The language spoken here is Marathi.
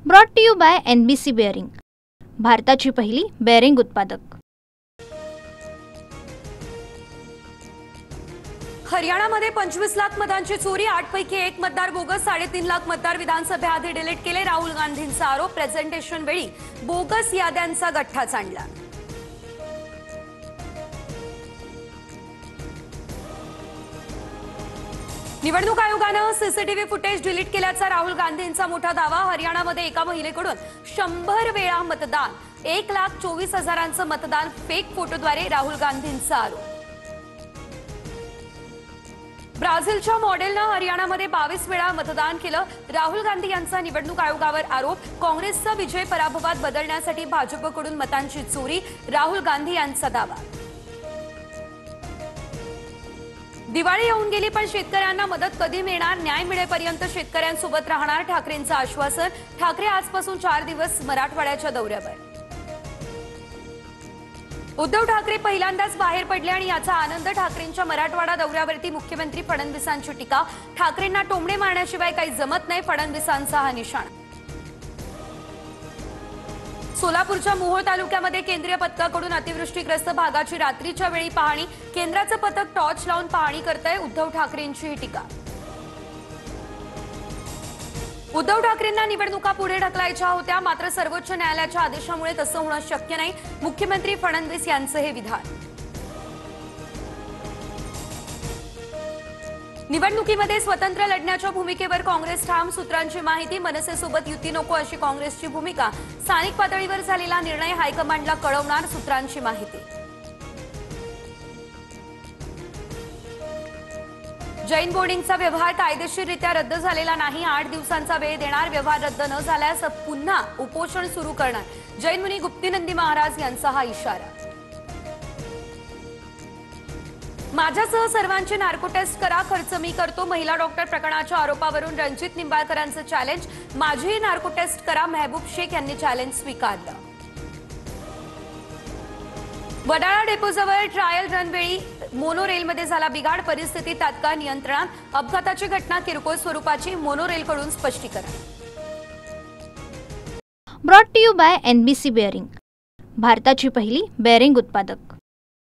Brought to you by NBC bearing, भारताची पहिली बेअरिंग उत्पादक। हरियाणामध्ये 25 लाख मतांची चोरी, 8 पैकी 1 मतदार बोगस, 3.5 लाख मतदार विधानसभेआधी डिलीट केले, राहुल गांधींचा आरोप। प्रेझेंटेशन वेळी बोगस याद्यांचा गठ्ठा चांडला। निवडणूक आयोगाने सीसीटीव्ही फुटेज डिलीट केल्याचा राहुल गांधींचा मोठा दावा। हरियाणामध्ये एका महिलेकडून 100 वेळा मतदान, 1,24,000 मतदान फेक फोटोद्वारे, राहुल गांधींचा आरोप। ब्राझीलच्या मॉडेलनं हरियाणामध्ये 22 वेळा मतदान केलं, राहुल गांधी यांचा निवडणूक आयोगावर आरोप। काँग्रेसचा विजय पराभवात बदलण्यासाठी भाजपकडून मतांची चोरी, राहुल गांधी यांचा दावा। दिवाळी येऊन गेली पण शेतकऱ्यांना मदत कधी मिळणार, न्याय मिळेपर्यंत शेतकऱ्यांसोबत राहणार, ठाकरेंचं आश्वासन। ठाकरे आजपासून 4 दिवस मराठवाड्याच्या दौऱ्यावर। उद्धव ठाकरे पहिल्यांदाच बाहेर पडले आणि याचा आनंद। ठाकरेंच्या मराठवाडा दौऱ्यावरती मुख्यमंत्री फडणवीसांची टीका, ठाकरेंना टोमणे मारण्याशिवाय काही जमत नाही, फडणवीसांचा हा निशाणा। सोलापूरच्या मोहोळ तालुक्यामध्ये केंद्रीय पथकाकडून अतिवृष्टीग्रस्त भागाची रात्रीच्या वेळी पाहणी, केंद्राचं पथक टॉर्च लावून पाहणी करतंय, उद्धव ठाकरेंची ही टीका। उद्धव ठाकरेंना निवडणुका पुढे ढकलायच्या होत्या, मात्र सर्वोच्च न्यायालयाच्या आदेशामुळे तसं होणं शक्य नाही, मुख्यमंत्री फडणवीस यांचं हे विधान। निवडणुकीमध्ये स्वतंत्र लढण्याच्या भूमिकेवर काँग्रेस ठाम, सूत्रांची माहिती। मनसेसोबत युती नको अशी काँग्रेसची भूमिका, स्थानिक पातळीवर झालेला निर्णय हायकमांडला कळवणार, सूत्रांची माहिती। जैन बोर्डिंगचा व्यवहार कायदेशीररित्या रद्द झालेला नाही, 8 दिवसांचा वेळ देणार, व्यवहार रद्द न झाल्यास पुन्हा उपोषण सुरू करणार, जैन मुनी गुप्तीनंदी महाराज यांचा हा इशारा। माझ्यासह सर्वांची नार्को टेस्ट करा, खर्च मी करतो, महिला डॉक्टर प्रकरणाच्या आरोपावरून रणजित निंबाळकरांचं चॅलेंज, माझीही नार्को टेस्ट करा, महबूब शेख यांनी चॅलेंज स्वीकारलं। वडाळा डेपोजवळ ट्रायल रनवेळी मोनोरेलमध्ये झाला बिघाड, परिस्थिती तात्काळ नियंत्रणात, अपघाताची घटना किरकोळ स्वरूपाची, मोनोरेलकडून स्पष्टीकरण। Brought to you by NBC bearing, भारताची पहिली बेअरिंग उत्पादक।